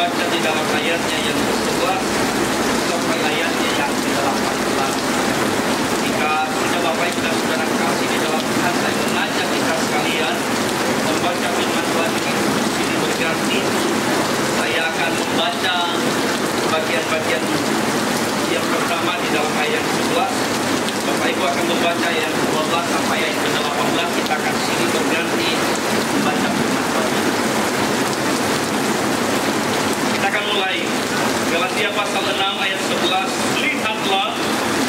membaca di dalam ayatnya yang ke-11 sampai ayatnya yang ke-18. Jika sudah Bapak Ibu dan Saudara kasih di dalam Tuhan, saya mengajak kita sekalian membaca firman Tuhan ini. Ini berarti saya akan membaca bagian-bagian yang pertama di dalam ayat 11. Bapak Ibu akan membaca ayat 12 sampai ayat 18. Kita akan sini berganti membaca firman Tuhan. Kita akan mulai. Galatia pasal 6 ayat 11. Lihatlah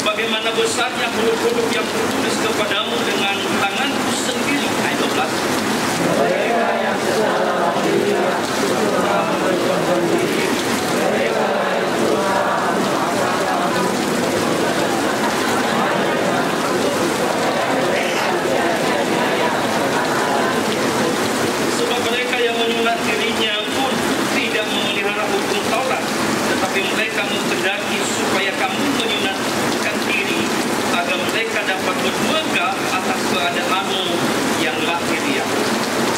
bagaimana besarnya huruf-huruf yang tertulis kepadamu dengan tanganku sendiri. Ayat 12. Mereka yang secara lahiriah telah memperjuangkan diri, mereka yang telah mengatakan sebab mereka yang menyunat dirinya pun tidak memelihara hukum Taurat, tetapi mereka menghendaki supaya kamu menyunatkan diri agar mereka dapat bermegah atas keadaanmu yang lahiriah.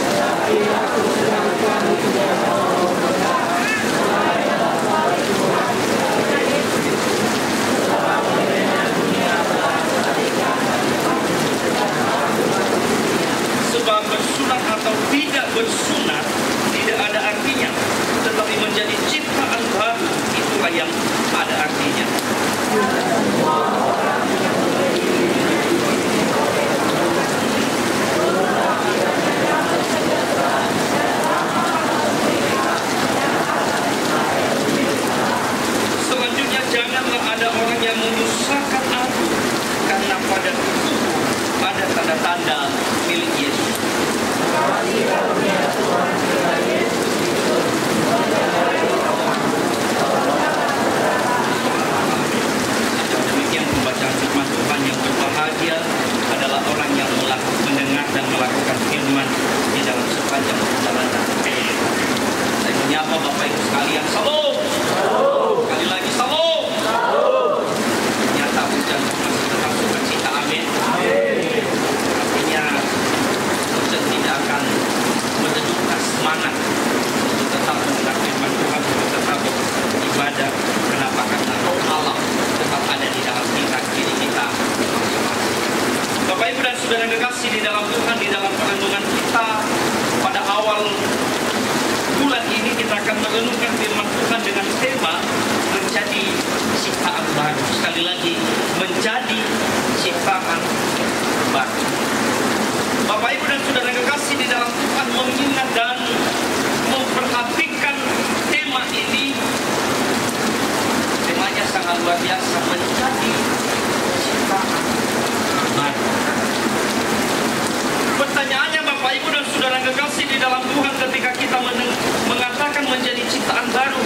tetapi aku sedangkan tidak mau berkata, melainlah pada Tuhan setelah mengenai dunia telah melahirkan Sebab bersunat atau tidak bersunat tidak ada artinya, tetapi menjadi ciptaan baru itulah yang ada artinya. Selanjutnya, janganlah ada orang yang menyusahkan aku, karena pada tubuh ada tanda-tanda milik Yesus. Demikian pembacaan firman Tuhan. Yang berbahagia adalah orang yang mendengar dan melakukan firman di dalam sepanjang perjalanan. Saya menyapa Bapak Ibu sekalian, salam. Sekali lagi salam. Ternyata hujan masih tetap sukacita, amin. Artinya hujan tidak akan menurunkan semangat untuk tetap mendengar firman Tuhan, untuk tetap beribadah. Kenapa? Karena roh Allah tetap ada di dalam diri kita masing-masing. Bapak Ibu dan Saudara kekasih di dalam Tuhan, di dalam perenungan kita pada awal bulan ini kita akan merenungkan firman Tuhan dengan tema menjadi ciptaan baru. Sekali lagi, menjadi ciptaan baru. Bapak Ibu dan Saudara kekasih di dalam Tuhan, mengingat dan memperhatikan tema ini, temanya sangat luar biasa, menjadi ciptaan baru. Pertanyaannya Bapak Ibu dan Saudara kekasih di dalam Tuhan, ketika kita mengatakan menjadi ciptaan baru,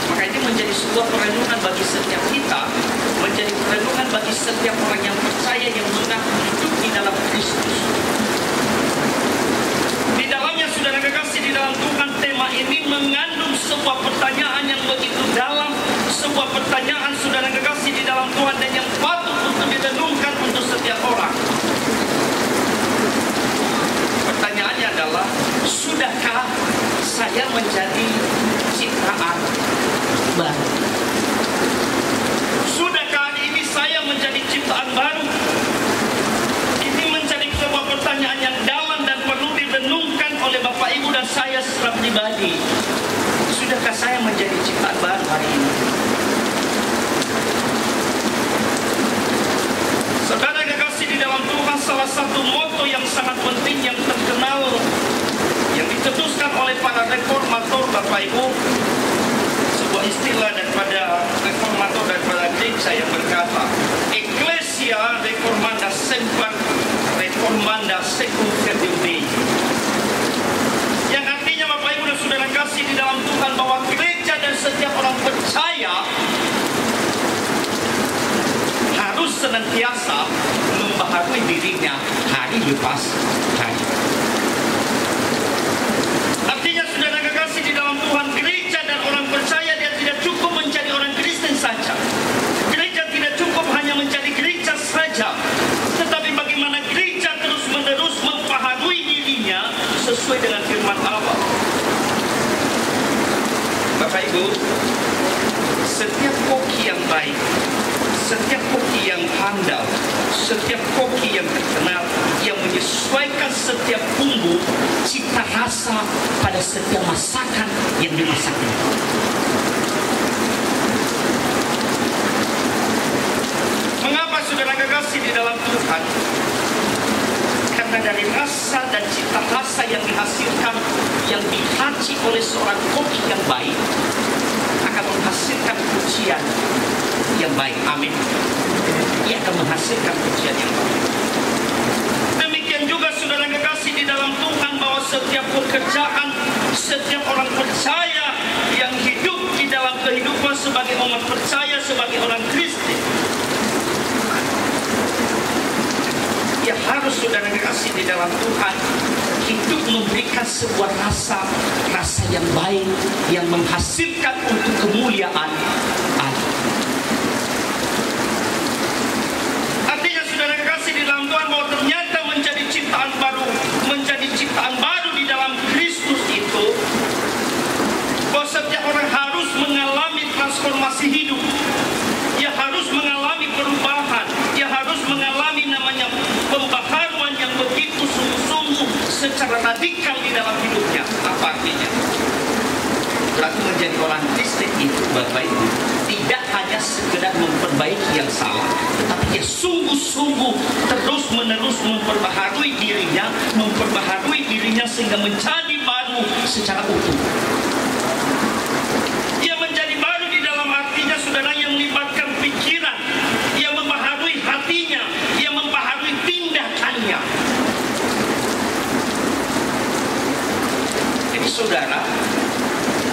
maka ini menjadi sebuah perenungan bagi setiap kita, menjadi perenungan bagi setiap orang yang percaya, yang mengaku hidup di dalam Kristus. Di dalamnya Saudara kekasih di dalam Tuhan, tema ini mengandung sebuah pertanyaan yang begitu dalam, sebuah pertanyaan Saudara kekasih di dalam Tuhan, dan yang patut untuk direnungkan untuk setiap orang. Pertanyaannya adalah, sudahkah saya menjadi ciptaan baru? Sudahkah ini saya menjadi ciptaan baru? Ini menjadi sebuah pertanyaan yang dalam dan perlu direnungkan oleh Bapak Ibu dan saya secara pribadi. Sudahkah saya menjadi ciptaan baru hari ini? Saudara kekasih di dalam Tuhan, salah satu moto yang sangat penting, yang terkenal, yang ditetuskan oleh para reformator Bapak Ibu, sebuah istilah daripada reformator daripada gereja yang berkata, Ecclesia Reformanda Semper Reformanda Secum Ferdium Dei, yang artinya Bapak Ibu dan Saudara kasih di dalam Tuhan, bahwa gereja dan setiap orang percaya harus senantiasa membaharui dirinya hari lepas hari. Artinya Saudara kekasih di dalam Tuhan, gereja dan orang percaya dia tidak cukup menjadi orang Kristen saja. Gereja tidak cukup hanya menjadi gereja saja, tetapi bagaimana gereja terus-menerus membaharui dirinya sesuai dengan firman Allah. baik, setiap koki yang handal, setiap koki yang terkenal, yang menyesuaikan setiap bumbu, cita rasa pada setiap masakan yang dimasaknya. Mengapa saudara kekasih di dalam Tuhan? Karena dari rasa dan cita rasa yang dihasilkan, yang dihaji oleh seorang koki yang baik, akan menghasilkan pujian yang baik. Amin. Ia akan menghasilkan pujian yang baik. Demikian juga saudara kekasih di dalam Tuhan, bahwa setiap pekerjaan, setiap orang percaya yang hidup di dalam kehidupan sebagai umat percaya, sebagai orang Kristen, ia harus saudara kekasih di dalam Tuhan hidup memberikan sebuah rasa yang baik, yang menghasilkan untuk kemuliaan Allah. Artinya saudara kekasih di dalam Tuhan, bahwa ternyata menjadi ciptaan baru di dalam Kristus itu, bahwa setiap orang harus mengalami transformasi hidup. Ia harus mengalami perubahan, ia harus mengalami namanya pembaharuan yang begitu sungguh-sungguh secara radikal di dalam hidupnya. Apa artinya? Berarti menjadi orang Kristen itu, Bapak Ibu, tidak hanya sekedar memperbaiki yang salah, tetapi dia sungguh-sungguh terus-menerus memperbaharui dirinya sehingga menjadi baru secara utuh. Ia menjadi baru di dalam artinya saudara, yang melibatkan pikiran, ia membaharui hatinya, ia membaharui tindakannya. Jadi saudara,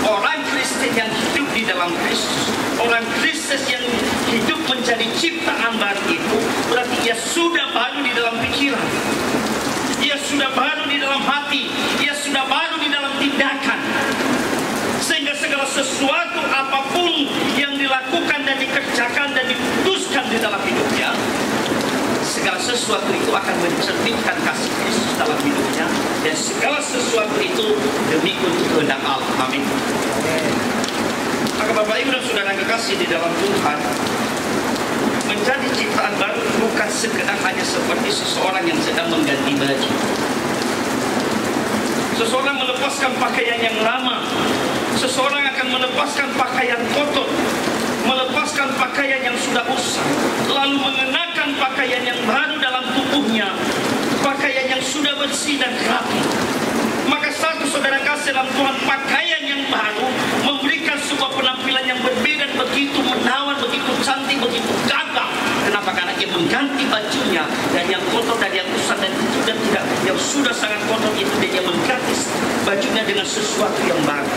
orang Kristen yang hidup di dalam Kristus, orang Kristen yang hidup menjadi ciptaan baru itu, berarti ia sudah baru di dalam pikiran, ia sudah baru di dalam hati, ia sudah baru di dalam tindakan. Sehingga segala sesuatu apapun yang dilakukan dan dikerjakan dan diputuskan di dalam hidupnya, segala sesuatu itu akan mencerminkan kasih Kristus dalam hidupnya, dan segala sesuatu itu demi untuk kehendak Allah. Amin. Maka Bapak Ibu dan saudara kekasih di dalam Tuhan, menjadi ciptaan baru bukan sekedar hanya seperti seseorang yang sedang mengganti baju. Seseorang melepaskan pakaian yang lama, seseorang akan melepaskan pakaian kotor, melepaskan pakaian yang sudah usang, lalu mengenakan pakaian yang baru dalam tubuhnya, pakaian yang sudah bersih dan rapi. Maka satu saudara kasih dalam Tuhan, pakaian yang baru memberikan sebuah penampilan yang berbeda, begitu menawan, begitu cantik, begitu gagah. Kenapa? Karena ia mengganti bajunya, dan yang kotor dan yang usang dan tidak, yang sudah sangat kotor itu, dia mengganti bajunya dengan sesuatu yang baru.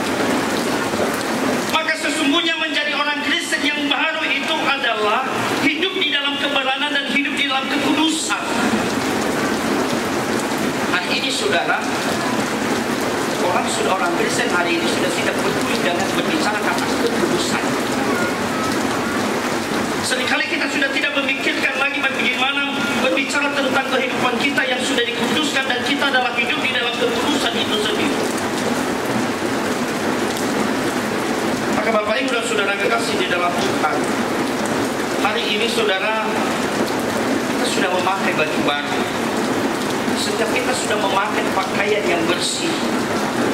Maka sesungguhnya menjadi orang Kristen yang baru itu adalah hidup di dalam kebenaran dan hidup di dalam kekudusan. Hari ini saudara, orang Kristen hari ini sudah tidak peduli dengan berbicara tentang kekudusan. Seringkali kita sudah tidak memikirkan lagi bagaimana berbicara tentang kehidupan kita yang sudah dikuduskan, dan kita adalah hidup di dalam kekudusan itu sendiri. Maka Bapak Ibu dan saudara kekasih di dalam Tuhan, hari ini saudara, kita sudah memakai baju baru. Setiap kita sudah memakai pakaian yang bersih.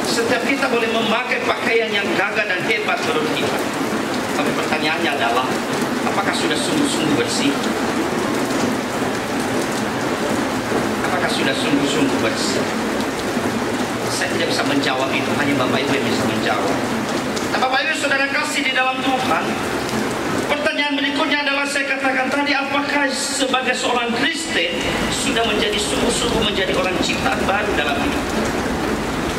Setiap kita boleh memakai pakaian yang gagah dan hebat menurut kita. Tapi pertanyaannya adalah, apakah sudah sungguh-sungguh bersih? Apakah sudah sungguh-sungguh bersih? Saya tidak bisa menjawab itu, hanya Bapak Ibu yang bisa menjawab. Nah, Bapak Ibu saudara kasih di dalam Tuhan, pertanyaan berikutnya adalah saya katakan tadi, apakah sebagai seorang Kristen sudah menjadi sungguh-sungguh menjadi orang ciptaan baru dalam hidup?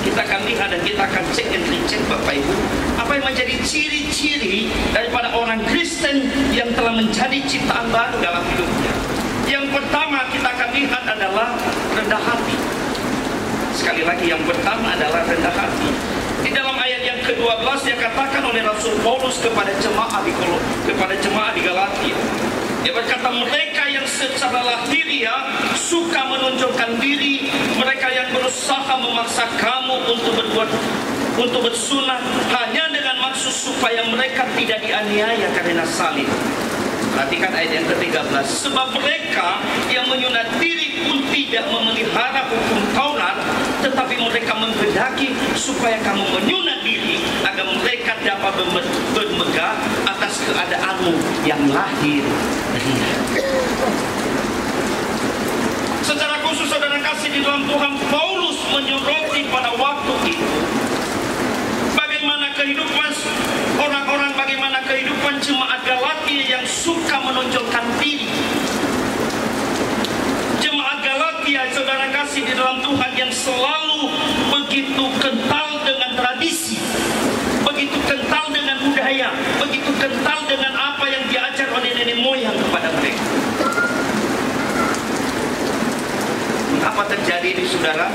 Kita akan lihat dan kita akan cek dan recheck Bapak Ibu, apa yang menjadi ciri-ciri daripada orang Kristen yang telah menjadi ciptaan baru dalam hidupnya. Yang pertama kita akan lihat adalah rendah hati. Sekali lagi, yang pertama adalah rendah hati. Di dalam ayat yang ke-12 dia katakan oleh Rasul Paulus kepada jemaat di Galatia. Dia berkata, mereka yang secara lahiriah suka menonjolkan diri, mereka yang berusaha memaksa kamu untuk bersunat hanya dengan bermaksud supaya mereka tidak dianiaya karena salib. Perhatikan ayat yang ke-13. Sebab mereka yang menyunat diri pun tidak memelihara hukum Taurat, tetapi mereka menghendaki supaya kamu menyunat diri agar mereka dapat bermegah atas keadaanmu yang lahir. Secara khusus saudara kasih di dalam Tuhan, Paulus menyoroti pada waktu itu bagaimana kehidupan orang-orang, bagaimana kehidupan jemaat Galatia yang suka menonjolkan diri. Jemaat Galatia saudara kasih di dalam Tuhan yang selalu begitu kental dengan tradisi, begitu kental dengan budaya, begitu kental dengan apa yang diajar oleh nenek moyang kepada mereka. Apa terjadi di saudara?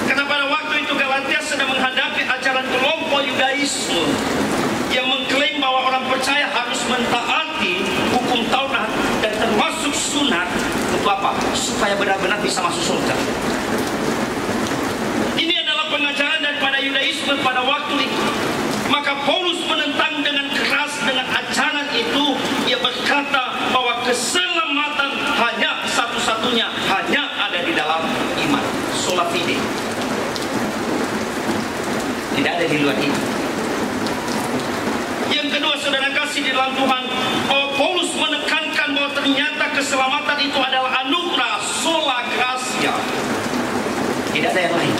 Karena pada waktu itu Galatia sedang menghadapi ajaran kelompok Yudaisme yang mengklaim bahwa orang percaya harus mentaati hukum Taurat dan termasuk sunat. Untuk apa? Supaya benar-benar bisa masuk surga. Ini adalah pengajaran daripada Yudaisme pada waktu itu. Maka Paulus menentang dengan keras dengan ajaran itu. Ia berkata bahwa keselamatan hanya satu-satunya, hanya ada di dalam iman, sola fide. Tidak ada di luar itu. Yang kedua saudara kasih di dalam Tuhan, bahwa Paulus menekankan bahwa ternyata keselamatan itu adalah anugerah, sola gratia. Tidak ada yang lain.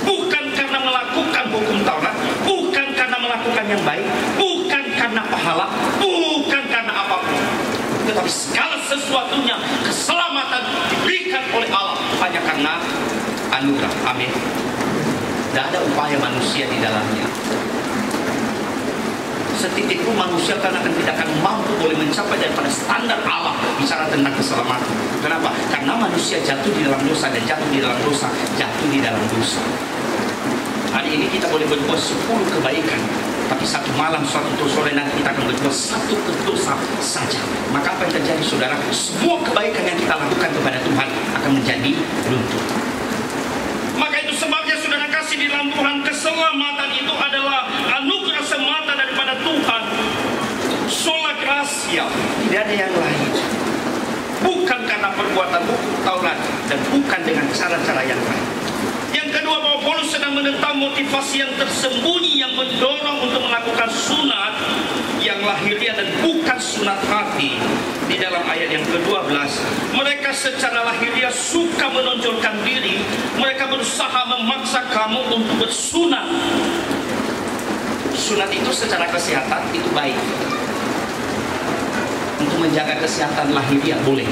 Bukan karena melakukan hukum Taurat, bukan karena melakukan yang baik, bukan karena pahala, bukan karena apapun, tetapi segala sesuatunya keselamatan diberikan oleh Allah hanya karena anugerah. Amin. Tidak ada upaya manusia di dalamnya. Setitik pun manusia tidak akan mampu boleh mencapai daripada standar Allah bicara tentang keselamatan. Kenapa? Karena manusia jatuh di dalam dosa dan jatuh di dalam dosa, jatuh di dalam dosa. Hari ini kita boleh berbuat 10 kebaikan, tapi satu malam, suatu sore nanti kita akan berbuat 1 dosa saja. Maka apa yang terjadi saudara? Semua kebaikan yang kita lakukan kepada Tuhan akan menjadi luntur. Maka itu sebabnya saudara kasih di dalam Tuhan, keselamatan itu adalah anugerah semata daripada Tuhan, sola gratia, tidak ada yang lain. Bukan karena perbuatan hukum Taurat dan bukan dengan cara-cara yang lain. Yang kedua, bahwa Paulus sedang menentang motivasi yang tersembunyi yang mendorong untuk melakukan sunat yang lahiriah dan bukan sunat hati. Di dalam ayat yang ke-12, mereka secara lahiriah suka menonjolkan diri. Mereka berusaha memaksa kamu untuk bersunat. Sunat itu secara kesehatan itu baik. Untuk menjaga kesehatan lahiriah boleh.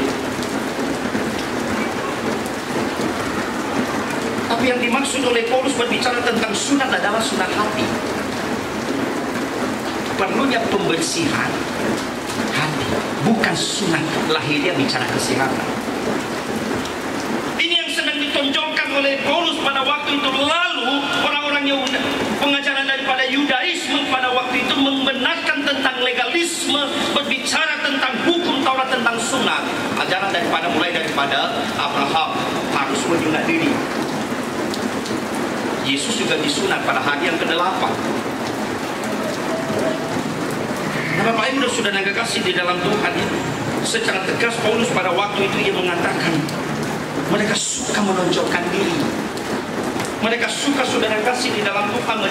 Tapi yang dimaksud oleh Paulus berbicara tentang sunat adalah sunat hati. Perlunya pembersihan hati, bukan sunat lahiriah bicara kesehatan. Ini yang sedang ditonjolkan oleh Paulus pada waktu itu. Lalu orang-orang Yahudi, pengajaran daripada Yudaisme pada waktu itu membenarkan tentang legalisme, berbicara tentang hukum Taurat, tentang sunat. Ajaran daripada mulai daripada Abraham harus menyunat diri. Yesus juga disunat pada hari yang ke-8. Nah, Bapak Ibu dan Saudara yang kekasih di dalam Tuhan, secara tegas Paulus pada waktu itu ia mengatakan mereka suka menonjolkan diri. Mereka suka saudara kasih di dalam Tuhan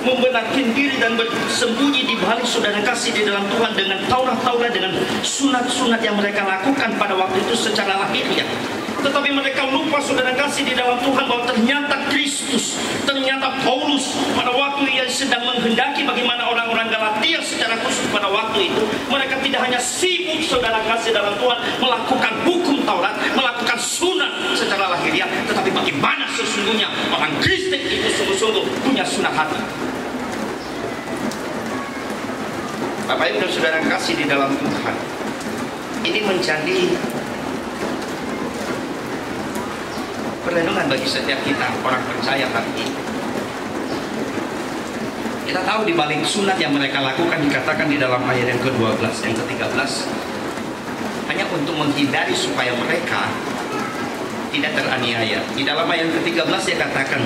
membenarkan diri dan bersembunyi di balik saudara kasih di dalam Tuhan dengan Taurat-Taurat, dengan sunat-sunat yang mereka lakukan pada waktu itu secara lahiriah. Tetapi mereka lupa saudara kasih di dalam Tuhan bahwa ternyata Kristus, ternyata Paulus pada waktu ia sedang menghendaki bagaimana orang-orang Galatia secara khusus pada waktu itu, mereka tidak hanya sibuk saudara kasih dalam Tuhan melakukan hukum Taurat, melakukan sunat secara lahiriah, tetapi bagaimana sesungguhnya orang Kristen itu sungguh-sungguh punya sunat hati. Bapak Ibu dan Saudara kasih di dalam Tuhan, ini menjadi perlindungan bagi setiap kita orang percaya hari ini. Kita tahu di balik sunat yang mereka lakukan dikatakan di dalam ayat yang ke-12, yang ke-13, hanya untuk menghindari supaya mereka tidak teraniaya. Di dalam ayat ke-13 dia katakan,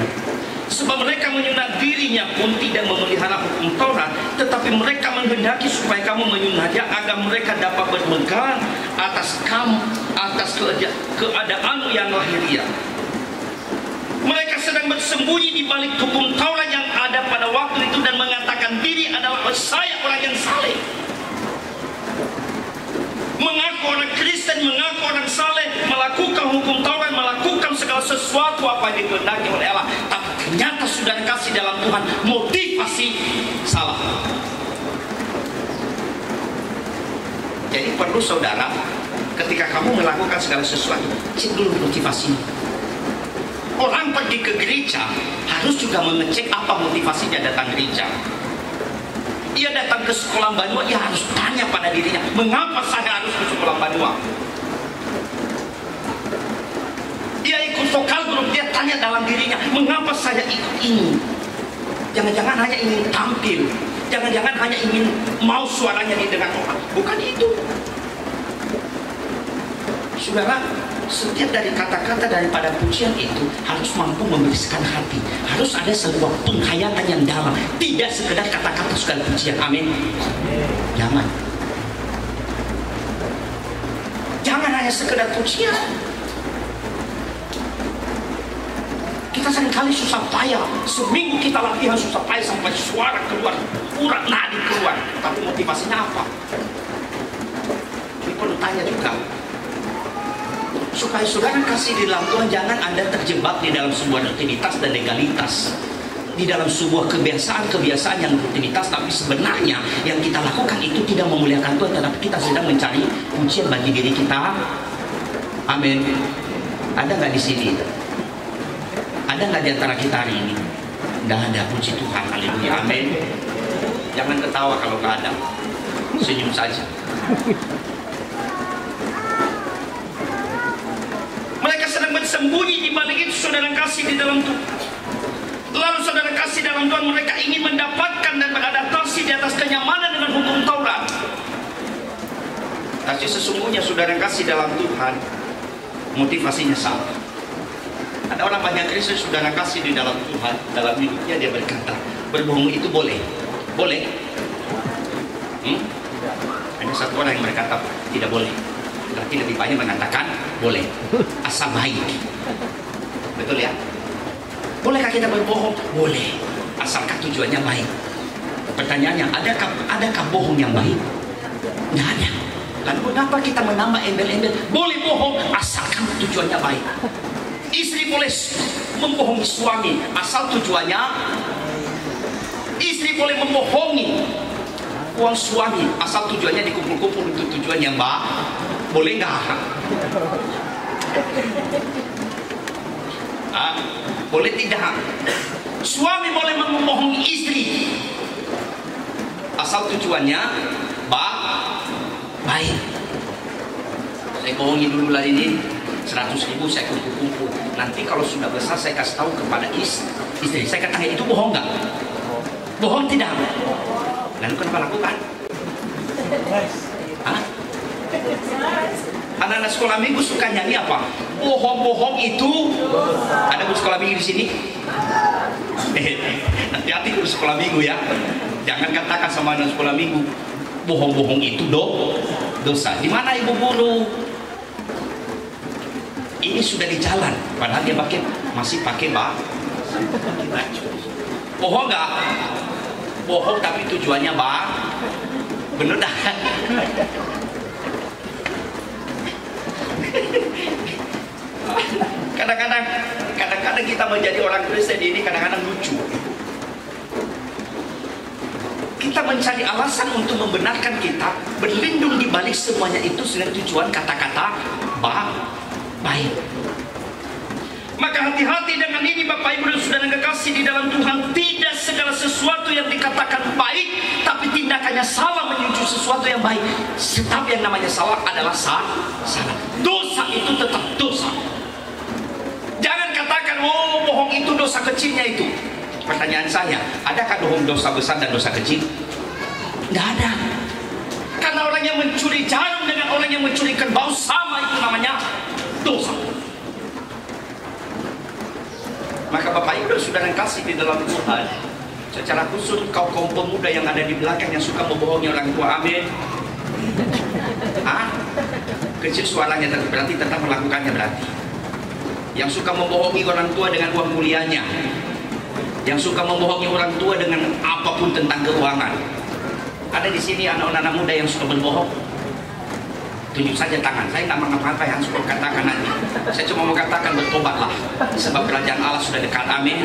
sebab mereka menyunat dirinya pun tidak memelihara hukum Taurat, tetapi mereka menghendaki supaya kamu menyunatnya agar mereka dapat bermegang atas kamu, atas keadaanmu yang lahiriah. Mereka sedang bersembunyi di balik hukum Taurat yang ada pada waktu itu dan mengatakan diri adalah saya orang yang saleh. Mengaku orang Kristen, mengaku orang saleh, melakukan hukum Taurat, melakukan segala sesuatu apa yang dikehendaki oleh Allah. Tapi ternyata saudara kasih dalam Tuhan, motivasi salah. Jadi perlu saudara, ketika kamu melakukan segala sesuatu, cek dulu motivasinya. Orang pergi ke gereja harus juga mengecek apa motivasinya datang gereja. Ia datang ke sekolah Banua, ia harus tanya pada dirinya, mengapa saya harus ke sekolah Banua? Ia ikut vokal grup, dia tanya dalam dirinya, mengapa saya ikut ini? Jangan-jangan hanya ingin tampil, jangan-jangan hanya ingin mau suaranya didengar orang. Bukan itu. Saudara, setiap dari kata-kata daripada pujian itu harus mampu membersihkan hati. Harus ada sebuah penghayatan yang dalam. Tidak sekedar kata-kata segala pujian. Amin. Jangan. Jangan hanya sekedar pujian. Kita seringkali susah payah. Seminggu kita latihan susah payah sampai suara keluar, urat nadi keluar. Tapi motivasinya apa? Ini perlu tanya juga. Supaya saudara kasih di dalam Tuhan, jangan Anda terjebak di dalam sebuah rutinitas dan legalitas, di dalam sebuah kebiasaan-kebiasaan yang rutinitas, tapi sebenarnya yang kita lakukan itu tidak memuliakan Tuhan, tetapi kita sedang mencari pujian bagi diri kita. Amin. Ada nggak di sini? Ada nggak di antara kita hari ini? Nggak ada. Puji Tuhan, haleluya, amin. Jangan ketawa kalau nggak ada, senyum saja. Mereka sedang bersembunyi di balik itu, saudara kasih di dalam Tuhan. Lalu saudara kasih dalam Tuhan, mereka ingin mendapatkan dan beradaptasi di atas kenyamanan dengan hukum Taurat. Tapi sesungguhnya saudara kasih dalam Tuhan, motivasinya salah. Ada orang banyak Kristen saudara kasih di dalam Tuhan, dalam hidupnya dia berkata, berbohong itu boleh. Boleh? Ada satu orang yang berkata tidak boleh. Berarti lebih banyak mengatakan boleh, asal baik. Betul ya? Bolehkah kita berbohong? Boleh, asalkan tujuannya baik. Pertanyaannya, adakah bohong yang baik? Nggak ada. Lalu kenapa kita menambah embel-embel? Boleh bohong asalkan tujuannya baik. Istri boleh membohongi suami asal tujuannya. Istri boleh membohongi uang suami asal tujuannya dikumpul-kumpul untuk tujuan yang baik. Boleh nggak? Boleh tidak? Suami boleh membohongi istri asal tujuannya baik. Saya bohongi dulu lah ini 100.000 saya kumpul-kumpul. Nanti kalau sudah besar saya kasih tahu kepada istri. Saya katakan itu bohong nggak? Bohong tidak? Lalu kenapa lakukan? Anak-anak sekolah minggu suka nyanyi apa? Bohong-bohong itu ada guru sekolah minggu di sini. Hati-hati guru sekolah minggu ya. Jangan katakan sama anak sekolah minggu, bohong-bohong itu dosa. Di mana ibu guru? Ini sudah di jalan, padahal dia masih pakai baju. Bohong nggak? Bohong tapi tujuannya bener dah. Kadang-kadang kita menjadi orang Kristen ini kadang-kadang lucu. Kita mencari alasan untuk membenarkan kita berlindung di balik semuanya itu dengan tujuan kata-kata baik. Maka hati-hati dengan ini Bapak Ibu dan Saudara yang kekasih di dalam Tuhan. Tidak segala sesuatu yang dikatakan baik tapi tindakannya salah menuju sesuatu yang baik. Sebab yang namanya salah adalah salah. Dosa itu tetap dosa. Jangan katakan, oh bohong itu dosa kecilnya itu. Pertanyaan saya, adakah bohong dosa besar dan dosa kecil? Tidak ada. Karena orang yang mencuri jarum dengan orang yang mencuri kerbau sama, itu namanya dosa. Maka Bapak Ibu dan Saudara yang kasih di dalam Tuhan, secara khusus kaum pemuda yang ada di belakang yang suka membohongi orang tua, amin. Kecil suaranya, tapi berarti tetap melakukannya berarti. Yang suka membohongi orang tua dengan uang kuliahnya, yang suka membohongi orang tua dengan apapun tentang keuangan. Ada di sini anak-anak muda yang suka berbohong. Tunjuk saja tangan. Saya nggak mengapa-apa yang suka katakan nanti. Saya cuma mau katakan bertobatlah, sebab kerajaan Allah sudah dekat, amin.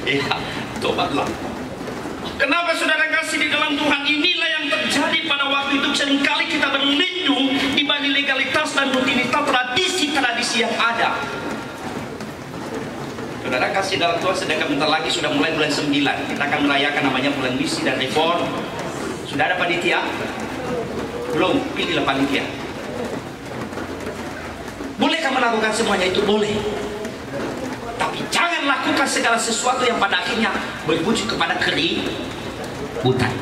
Ya, tobatlah. Kenapa saudara kasih di dalam Tuhan? Inilah yang terjadi pada waktu itu. Seringkali kita berlindung di balik legalitas dan rutinitas tradisi-tradisi yang ada. Saudara kasih dalam Tuhan, sedangkan bentar lagi sudah mulai bulan 9. Kita akan merayakan namanya bulan misi dan reform. Sudah ada panitia? Belum, pilihlah panitia. Bolehkah melakukan semuanya itu? Boleh. Tapi jangan lakukan segala sesuatu yang pada akhirnya berwujud kepada keributan.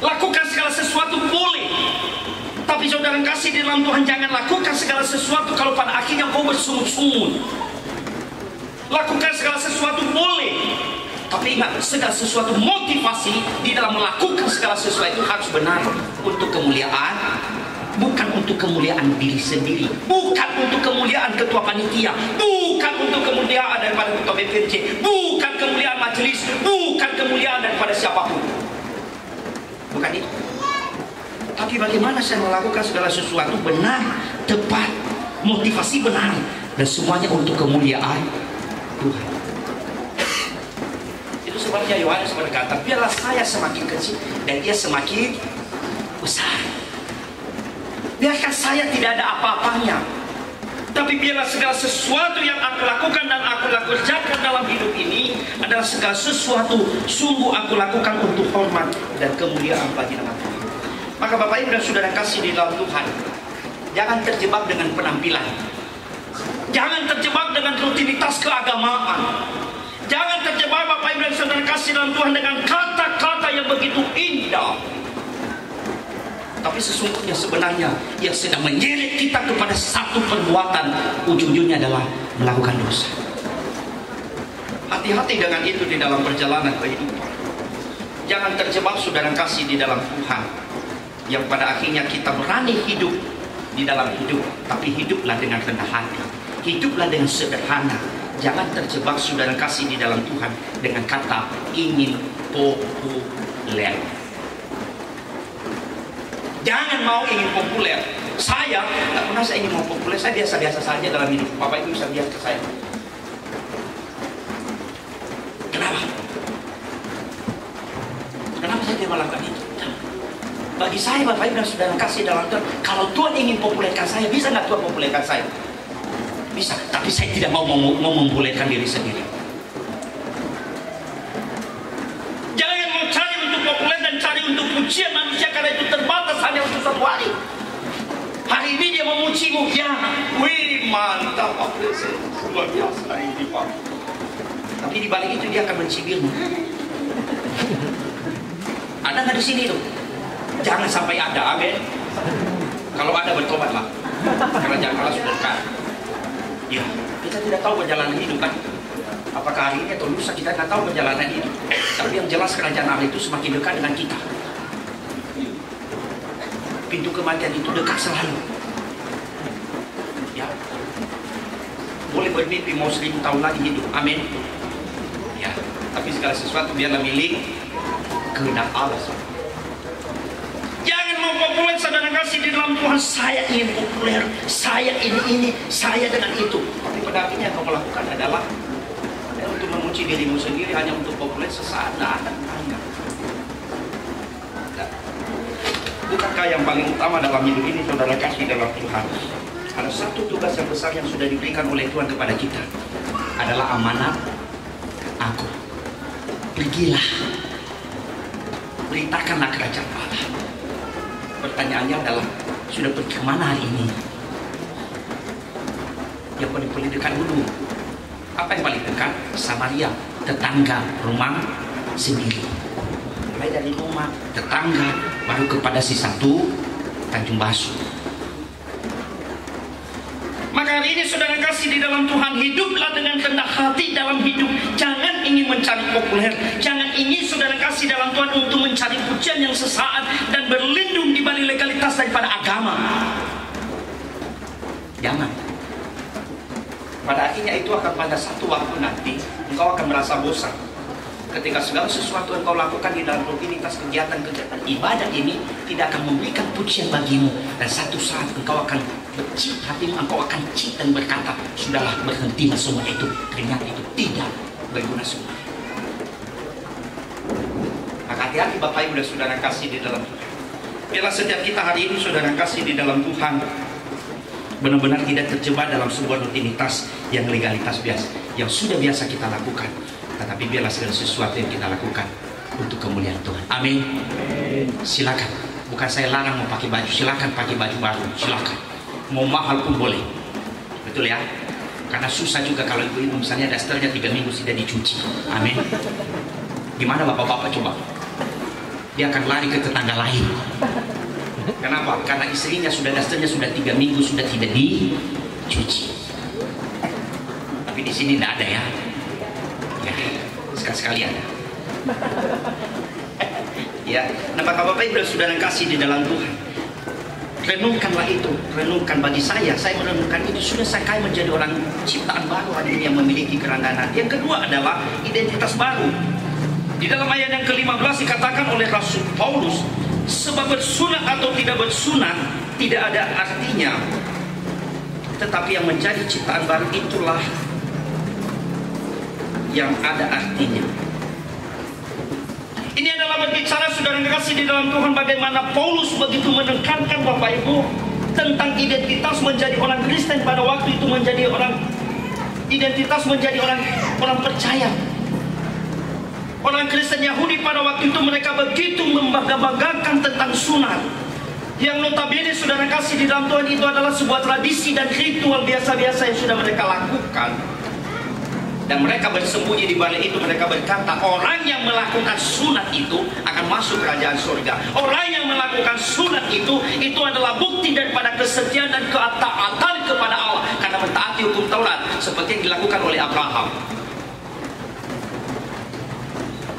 Lakukan segala sesuatu boleh, tapi saudara kasih di dalam Tuhan, jangan lakukan segala sesuatu kalau pada akhirnya kau bersungut-sungut. Lakukan segala sesuatu boleh, tapi ingat, segala sesuatu motivasi di dalam melakukan segala sesuatu itu harus benar untuk kemuliaan, bukan untuk kemuliaan diri sendiri, bukan untuk kemuliaan ketua panitia, bukan untuk kemuliaan daripada ketua BPC, bukan kemuliaan majelis, bukan kemuliaan daripada siapapun. Bukan itu. Tapi bagaimana saya melakukan segala sesuatu benar, tepat, motivasi benar, dan semuanya untuk kemuliaan Tuhan. Itu sebabnya Yohanes berkata, biarlah saya semakin kecil dan dia semakin besar. Biarkan saya tidak ada apa-apanya, tapi biarlah segala sesuatu yang aku lakukan dan aku kerjakan dalam hidup ini adalah segala sesuatu sungguh aku lakukan untuk hormat dan kemuliaan bagi nama Tuhan. Maka Bapak Ibu dan Saudara kasih di dalam Tuhan, jangan terjebak dengan penampilan, jangan terjebak dengan rutinitas keagamaan, jangan terjebak Bapak Ibu dan Saudara kasih dalam Tuhan dengan kata-kata yang begitu indah. Tapi sesungguhnya sebenarnya yang sedang menyeret kita kepada satu perbuatan, ujung-ujungnya adalah melakukan dosa. Hati-hati dengan itu di dalam perjalanan kehidupan. Jangan terjebak saudara kasih di dalam Tuhan, yang pada akhirnya kita berani hidup di dalam hidup, tapi hiduplah dengan rendah hati, hiduplah dengan sederhana. Jangan terjebak saudara kasih di dalam Tuhan dengan kata ingin populer. Jangan mau ingin populer. Saya tidak pernah saya ingin mau populer. Saya biasa-biasa saja dalam hidup. Bapak Ibu bisa lihat ke saya. Kenapa? Kenapa saya tidak melakukan itu? Bagi saya Bapak Ibu dan Saudara kasih dalam Tuhan, kalau Tuhan ingin populerkan saya, bisa nggak Tuhan populerkan saya? Bisa. Tapi saya tidak mau mempopulerkan diri sendiri. Jangan mau cari untuk populer dan cari untuk pujian manusia, karena itu terbatas hanya untuk satu hari. Hari ini dia memujimu, ya, wih mantap Pak Presiden, luar biasa ini Pak. Tapi di balik itu dia akan mencibirmu. Ada nggak di sini tuh? Jangan sampai ada, amin. Kalau ada bertobatlah, kerajaan Allah sudah dekat. Ya, kita tidak tahu perjalanan hidup kan. Apakah hari ini atau lusa kita tidak tahu perjalanan hidup. Tapi yang jelas kerajaan Allah itu semakin dekat dengan kita. Pintu kematian itu dekat selalu. Ya, boleh bermimpi mau 1000 tahun lagi hidup, amin. Ya, tapi segala sesuatu biarlah milik kehendak Allah. Jangan mau populer saudara kasih di dalam Tuhan. Saya ingin populer, saya ini, saya dengan itu. Tapi pada akhirnya yang kau lakukan adalah untuk memuji dirimu sendiri, hanya untuk populer sesaat. Bukankah yang paling utama dalam hidup ini saudara kasih dalam Tuhan, ada satu tugas yang besar yang sudah diberikan oleh Tuhan kepada kita, adalah amanat aku. Pergilah, beritakanlah kerajaan Allah. Pertanyaannya adalah, sudah pergi kemana hari ini? Yang paling dekat dulu. Apa yang paling dekat? Samaria, tetangga, rumah sendiri. Mulai dari rumah, tetangga, baru kepada si satu Tanjung Basu. Maka hari ini saudara kasih di dalam Tuhan, hiduplah dengan rendah hati dalam hidup. Jangan ingin mencari populer, jangan ingin saudara kasih dalam Tuhan untuk mencari pujian yang sesaat dan berlindung di balik legalitas daripada agama. Jangan. Pada akhirnya itu akan pada satu waktu nanti engkau akan merasa bosan ketika segala sesuatu yang kau lakukan di dalam rutinitas kegiatan-kegiatan ibadah ini tidak akan memberikan pujian bagimu, dan satu saat engkau akan bercit hatimu, engkau akan cit dan berkata, sudahlah, berhentilah semua itu. Ternyata itu tidak berguna semua. Maka hati-hati Bapak Ibu dan saudara kasih di dalam Tuhan. Biarlah setiap kita hari ini saudara kasih di dalam Tuhan benar-benar tidak terjebak dalam sebuah rutinitas yang legalitas biasa, yang sudah biasa kita lakukan. Tetapi biarlah segala sesuatu yang kita lakukan untuk kemuliaan Tuhan. Amin. Silakan. Bukan saya larang mau pakai baju, silakan pakai baju baru, silakan. Mau mahal pun boleh. Betul ya? Karena susah juga kalau ibu-ibu misalnya dasternya 3 minggu sudah dicuci. Amin. Gimana bapak-bapak coba? Dia akan lari ke tetangga lain. Kenapa? Karena istrinya sudah dasternya sudah 3 minggu sudah tidak dicuci. Tapi di sini tidak ada ya. Sekali-sekali ada. Ya, nah Bapak Ibu dan saudara kasih di dalam Tuhan, renungkanlah itu. Renungkan bagi saya merenungkan itu. Sudah saya kaya menjadi orang ciptaan baru hari ini yang memiliki kerendahan hati. Yang kedua adalah identitas baru. Di dalam ayat yang ke-15 dikatakan oleh Rasul Paulus, sebab bersunat atau tidak bersunat tidak ada artinya, tetapi yang menjadi ciptaan baru itulah yang ada artinya. Ini adalah berbicara saudara kasih di dalam Tuhan, bagaimana Paulus begitu menekankan Bapak Ibu tentang identitas menjadi orang Kristen pada waktu itu, menjadi orang identitas menjadi orang percaya. Orang Kristen Yahudi pada waktu itu mereka begitu membangga-banggakan tentang sunat, yang notabene saudara kasih di dalam Tuhan itu adalah sebuah tradisi dan ritual biasa-biasa yang sudah mereka lakukan. Dan mereka bersembunyi di balik itu. Mereka berkata, orang yang melakukan sunat itu akan masuk kerajaan surga. Orang yang melakukan sunat itu adalah bukti daripada kesetiaan dan ketaatan kepada Allah, karena mentaati hukum Taurat seperti yang dilakukan oleh Abraham.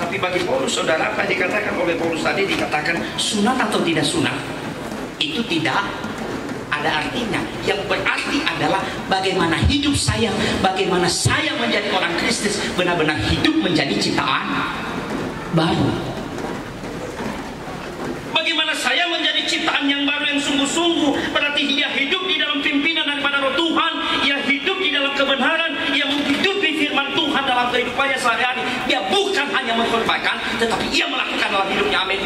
Tapi bagi Paulus, saudara, apa dikatakan oleh Paulus tadi, dikatakan sunat atau tidak sunat itu tidak ada artinya. Yang berarti adalah bagaimana hidup saya, bagaimana saya menjadi orang Kristus, benar-benar hidup menjadi ciptaan baru. Bagaimana saya menjadi ciptaan yang baru yang sungguh-sungguh, berarti dia hidup di dalam pimpinan daripada Roh Tuhan, ia hidup di dalam kebenaran, ia menghidupi firman Tuhan dalam kehidupannya sehari-hari. Dia bukan hanya mengkorbankan, tetapi ia melakukan dalam hidupnya. Amin.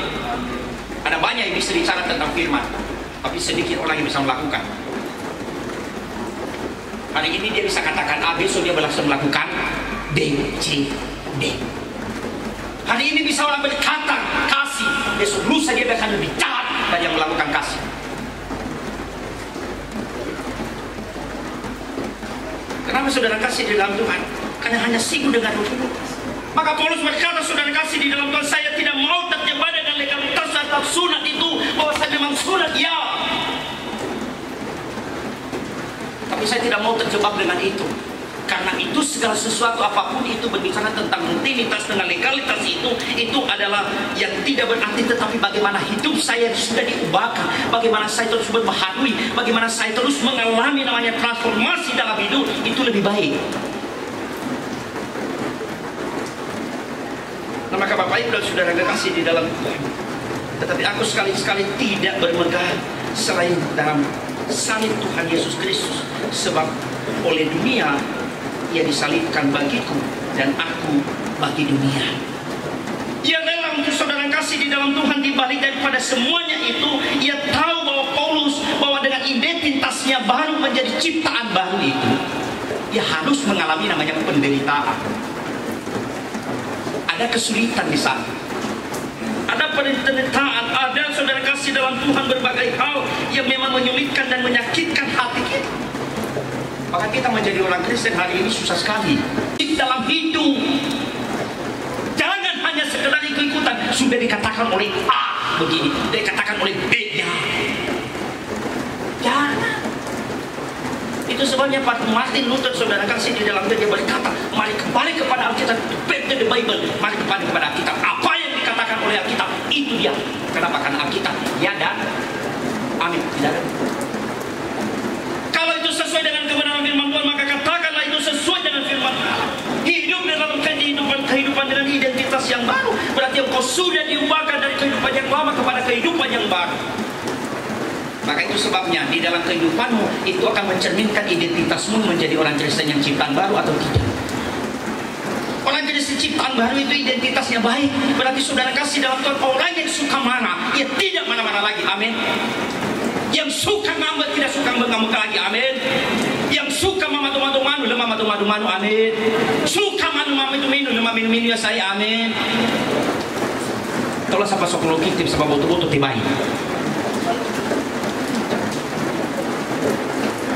Ada banyak yang bisa bicara tentang firman, tapi sedikit orang yang bisa melakukan. Hari ini dia bisa katakan A, besok dia berlangsung melakukan B, C, D. Hari ini bisa orang berkata kasih, besok lusa dia akan lebih jahat dari yang melakukan kasih. Kenapa saudara kasih di dalam Tuhan? Karena hanya sibuk dengan rutinitas. Maka Paulus berkata, saudara kasih di dalam Tuhan, saya tidak mau terjebak dengan legalitas atau sunat itu, bahwa saya memang sunat, ya, tapi saya tidak mau terjebak dengan itu. Karena itu segala sesuatu apapun itu berbicara tentang rutinitas, dengan legalitas itu adalah yang tidak berarti, tetapi bagaimana hidup saya sudah diubahkan, bagaimana saya terus berbaharui, bagaimana saya terus mengalami namanya transformasi dalam hidup, itu lebih baik. Nah, maka Bapak Ibu dan saudara kasih di dalam Tuhan, tetapi aku sekali-sekali tidak bermegah selain dalam salib Tuhan Yesus Kristus, sebab oleh dunia ia disalibkan bagiku dan aku bagi dunia. Ia rela untuk saudara kasih di dalam Tuhan, dibalik daripada semuanya itu, ia tahu bahwa Paulus, bahwa dengan identitasnya baru menjadi ciptaan baru itu, ia harus mengalami namanya penderitaan. Ada kesulitan di sana, ada penderitaan, ada saudara kasih dalam Tuhan berbagai hal yang memang menyulitkan dan menyakitkan hati kita. Maka kita menjadi orang Kristen hari ini susah sekali di dalam hidup. Jangan hanya sekedar ikut-ikutan. Sudah dikatakan oleh A begini, dikatakan oleh B, ya. Jangan. Itu sebabnya Martin Luther, saudara kasih, di dalam dia berkata, mari kembali kepada Alkitab, back to the Bible, mari kembali kepada Alkitab. Apa yang dikatakan oleh Alkitab, itu dia. Kenapa? Karena Alkitab ya dan amin, tidak ada. Kalau itu sesuai dengan kebenaran firman Tuhan, maka katakanlah itu sesuai dengan firman Allah. Hidup dalam kehidupan dengan identitas yang baru, berarti engkau sudah diubahkan dari kehidupan yang lama kepada kehidupan yang baru. Maka itu sebabnya di dalam kehidupanmu itu akan mencerminkan identitasmu menjadi orang Kristen yang ciptaan baru atau tidak. Orang Kristen ciptaan baru itu identitasnya baik. Berarti saudara kasih dalam Tuhan, orang yang suka marah, ia tidak marah-marah lagi. Amin. Yang suka ngambek tidak suka mengamuk lagi. Amin. Yang suka mamatu-matu manu, lemah matu-matu manu. Amin. Suka manu-manu itu minum, lemah minum ya saya. Amin. Tolong siapa sok lo kitip sama boto-boto tibai.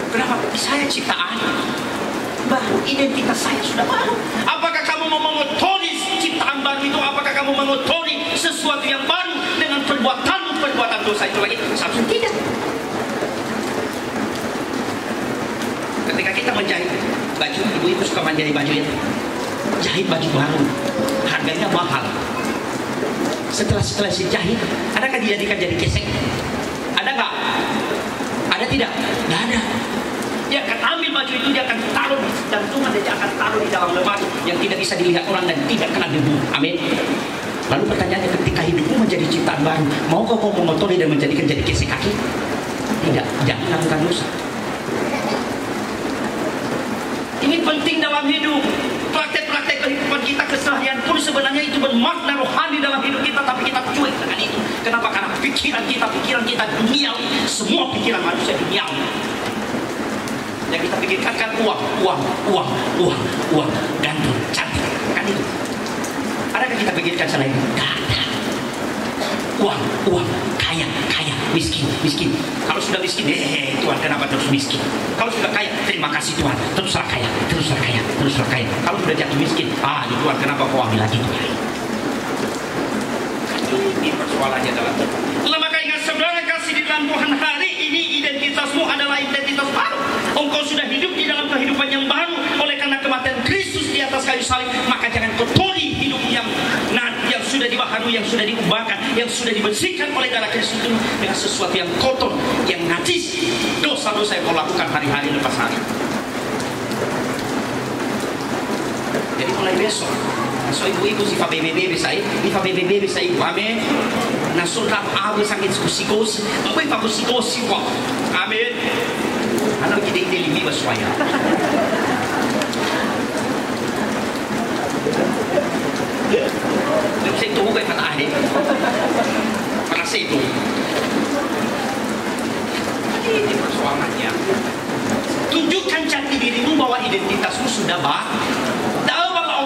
Kenapa? Saya ciptaan baru, identitas saya sudah baru. Apakah kamu mau mengotori ciptaan baru itu? Apakah kamu mengotori sesuatu yang baru dengan perbuatan dosa itu lagi? Seharusnya tidak. Ketika kita menjahit baju, ibu-ibu suka menjahit baju ya, jahit baju baru, harganya mahal. Setelah dijahit, adakah dijadikan jadi gesek? Ada nggak? Ada tidak? Nggak ada. Dia akan ambil baju itu, dia akan taruh dan cuma dia akan taruh di dalam lemari yang tidak bisa dilihat orang dan tidak kena debu. Amin. Lalu pertanyaannya, ketika hidupmu menjadi ciptaan baru, maukah kau mengotori dan menjadikan jadi gesek kaki? Tidak. Jangan lakukan dosa. Ini penting dalam hidup. Praktek-praktek kehidupan kita keseharian pun sebenarnya itu bermakna rohani dalam hidup kita, tapi kita cuek dengan itu. Kenapa? Karena pikiran kita duniawi. Semua pikiran manusia duniawi. Yang kita pikirkan kan uang, ganteng, cantik, kan itu. Adakah kita pikirkan selain itu? Tidak ada. Uang, kaya, miskin. Kalau sudah miskin, Tuhan kenapa terus miskin? Kalau sudah kaya, terima kasih Tuhan, teruslah kaya. Kalau sudah jatuh miskin, Tuhan kenapa kau ambil lagi Tuhan? Ini persoalannya dalam hidup. Maka ingat saudara kasih di dalam Tuhan, hari ini identitasmu adalah identitas baru. Engkau sudah hidup di dalam kehidupan yang baru oleh karena kematian Kristus di atas kayu salib. Maka jangan kotori hidup yang sudah dibaharui, yang sudah diubahkan, yang sudah dibersihkan oleh darah Kristus itu dengan sesuatu yang kotor, yang najis, dosa-dosa yang kau lakukan hari-hari lepas hari. Jadi mulai besok, so ibu-ibu si PBB bisa ibu, amin. Nasulap awe sakit kusikosi, apa yang kusikosi kok, amin. Anak kita ini lebih bersuaya. Saya itu bukan kata ahli, karena saya itu. Ini persoalannya. Tunjukkan jati dirimu bahwa identitasmu sudah baik.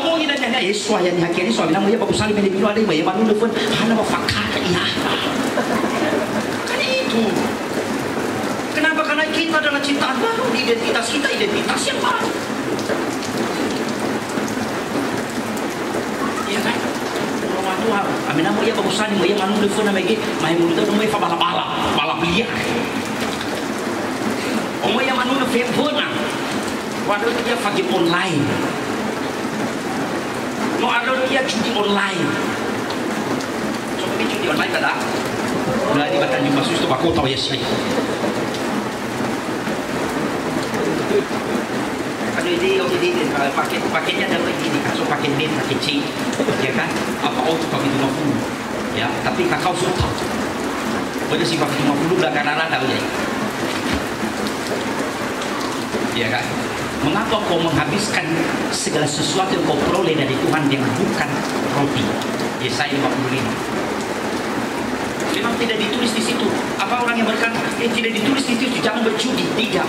Omongin dan nyanyi Yesus yang dihakiri suami namu ya bagus salim yang dibilang ada yang bayar manu telepon hana fakar iya kan itu. Kenapa? Karena kita adalah ciptaan baru, identitas kita identitas yang baru. Iya kan? Orang Tuhan amin namu ya bagus salim bayar manu telepon nama ini main mulut itu namanya balap liar. Omong yang manu telepon waduh dia pakai online. Mau ada dia judi online. Coba judi online tak ada? Udah di Batan Jumpa Sus tu aku tahu ya sih. Kalau ini paketnya ada begini, so paket B, paket C, ya kan? Apa auto pakai 50, ya? Tapi kakao suka. Boleh sih pakai 50 belakangan tahu ya? Ya kan? Mengapa kau menghabiskan segala sesuatu yang kau peroleh dari Tuhan yang bukan roti? Yesaya 55. Memang tidak ditulis di situ. Apa orang yang berkata, tidak ditulis di situ, jangan berjudi. Tidak.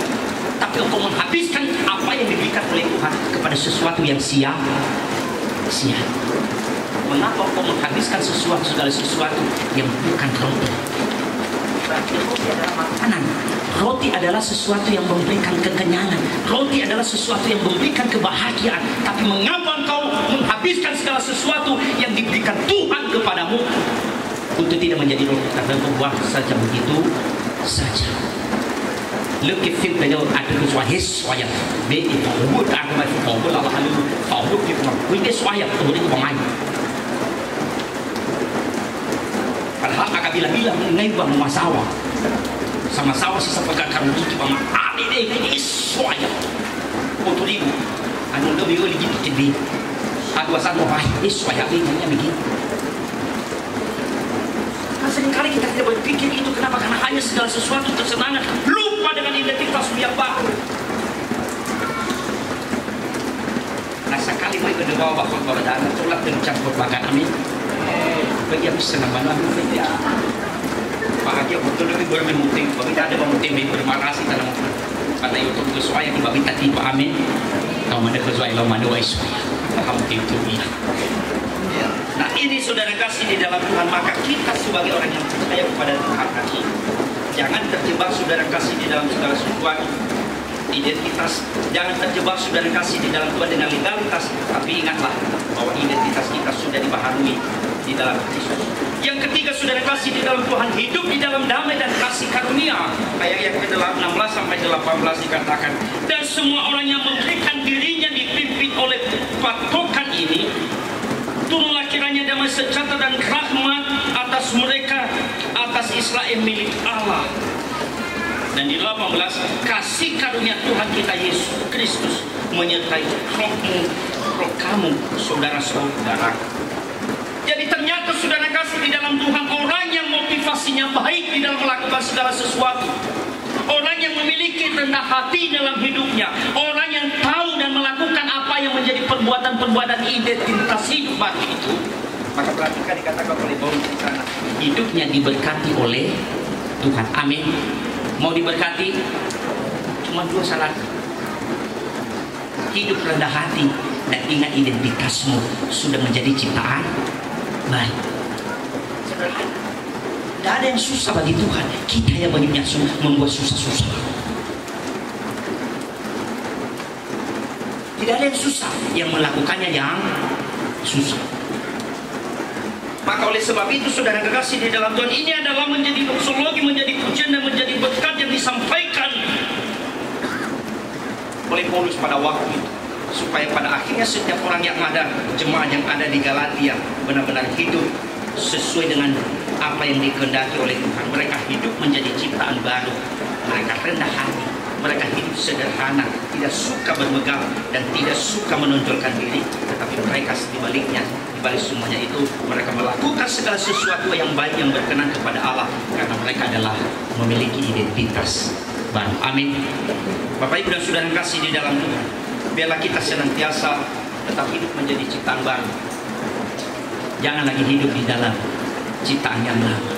Tapi engkau menghabiskan apa yang diberikan oleh Tuhan kepada sesuatu yang sia-sia. Mengapa kau menghabiskan segala sesuatu yang bukan roti? Berarti roti adalah makanan. Roti adalah sesuatu yang memberikan kekenyangan. Roti adalah sesuatu yang memberikan kebahagiaan. Tapi mengapa engkau menghabiskan segala sesuatu yang diberikan Tuhan kepadamu untuk tidak menjadi roti? Karena engkau buang saja begitu saja. ลึกคิดฟิลแต่เดียวอาจจะคือสวายเฮสสวายเบะอีกพูดอะไรมาของพวกเราละฮัลโหลของลูกที่ของวิ่งได้สวายตัวนี้ก็ไม่padahal agak bilang-bilang ngaibang masawa sama sawa sisa pagkakaroon dito pa maaari deh ini soya untuk ribu anu lebih boleh gitu jadi aku asal mau baik soya ini begini kan seringkali kita tidak berpikir itu kenapa karena hanya segala sesuatu kesenangan lupa dengan identitas yang baru. Nah sekali mau ikut bawa bawa dana tolak dan campur bagan amin bagi aku senang banget bahagia betul lebih bermemuting bagi ada memuting berterima kasih dalam kata YouTube kesuai yang dibagi tadi Pak Amin kau mana kesuai lau mana wais kamu itu ya. Nah ini saudara kasih di dalam Tuhan, maka kita sebagai orang yang percaya kepada Tuhan hati jangan terjebak saudara kasih di dalam segala sesuatu identitas, jangan terjebak saudara kasih di dalam Tuhan dengan legalitas, tapi ingatlah bahwa identitas kita sudah dibaharui di dalam Kristus. Yang ketiga saudara kasih di dalam Tuhan, hidup di dalam damai dan kasih karunia. Ayat yang ke-16 sampai 18 dikatakan, dan semua orang yang memberikan dirinya dipimpin oleh patokan ini, turunlah kiranya damai sejahtera dan rahmat atas mereka, atas Israel milik Allah. Dan di 18, kasih karunia Tuhan kita Yesus Kristus menyertai roh kamu, saudara-saudara. Jadi ternyata saudara kasih di dalam Tuhan, orang yang motivasinya baik di dalam melakukan segala sesuatu, orang yang memiliki rendah hati dalam hidupnya, orang yang tahu dan melakukan apa yang menjadi perbuatan-perbuatan identitas hidup bagi itu, maka perhatikan dikatakan oleh Paulus di sana, hidupnya diberkati oleh Tuhan. Amin. Mau diberkati cuma 2 syarat, hidup rendah hati dan ingat identitasmu sudah menjadi ciptaan baik. Tidak ada yang susah bagi Tuhan, kita yang banyak membuat susah-susah. Tidak ada yang susah, yang melakukannya yang susah. Maka oleh sebab itu saudara kekasih di dalam Tuhan, ini adalah menjadi doksologi, menjadi pujian dan menjadi berkat yang disampaikan oleh Paulus pada waktu itu, supaya pada akhirnya setiap orang yang ada, jemaat yang ada di Galatia, benar-benar hidup sesuai dengan apa yang dikehendaki oleh Tuhan. Mereka hidup menjadi ciptaan baru, mereka rendah hati, mereka hidup sederhana, tidak suka bermegah dan tidak suka menonjolkan diri, tetapi mereka sebaliknya, dibalik semuanya itu mereka melakukan segala sesuatu yang baik yang berkenan kepada Allah, karena mereka adalah memiliki identitas baru. Amin. Bapak Ibu dan saudara kasih di dalam Tuhan, biarlah kita senantiasa tetap hidup menjadi ciptaan baru. Jangan lagi hidup di dalam ciptaan yang lama.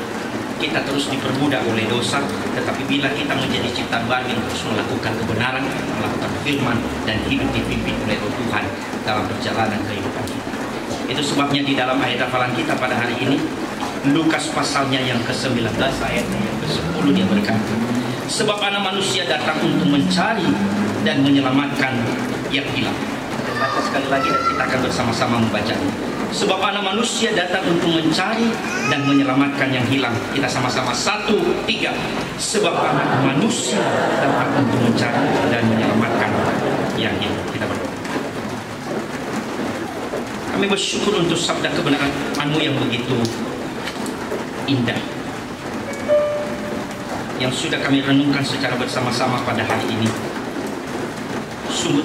Kita terus diperbudak oleh dosa, tetapi bila kita menjadi ciptaan baru yang terus melakukan kebenaran, melakukan firman, dan hidup dipimpin oleh Roh Tuhan dalam perjalanan kehidupan kita. Itu sebabnya di dalam ayat hafalan kita pada hari ini, Lukas pasalnya yang ke-19 ayatnya yang ke-10 dia berkata, sebab anak manusia datang untuk mencari dan menyelamatkan yang hilang. Kita baca sekali lagi dan kita akan bersama-sama membacanya. Sebab anak manusia datang untuk mencari dan menyelamatkan yang hilang. Kita sama-sama 1, 3. Sebab anak manusia datang untuk mencari dan menyelamatkan yang hilang. Kita berdoa. Kami bersyukur untuk sabda kebenaran-Mu yang begitu indah, yang sudah kami renungkan secara bersama-sama pada hari ini. Sungguh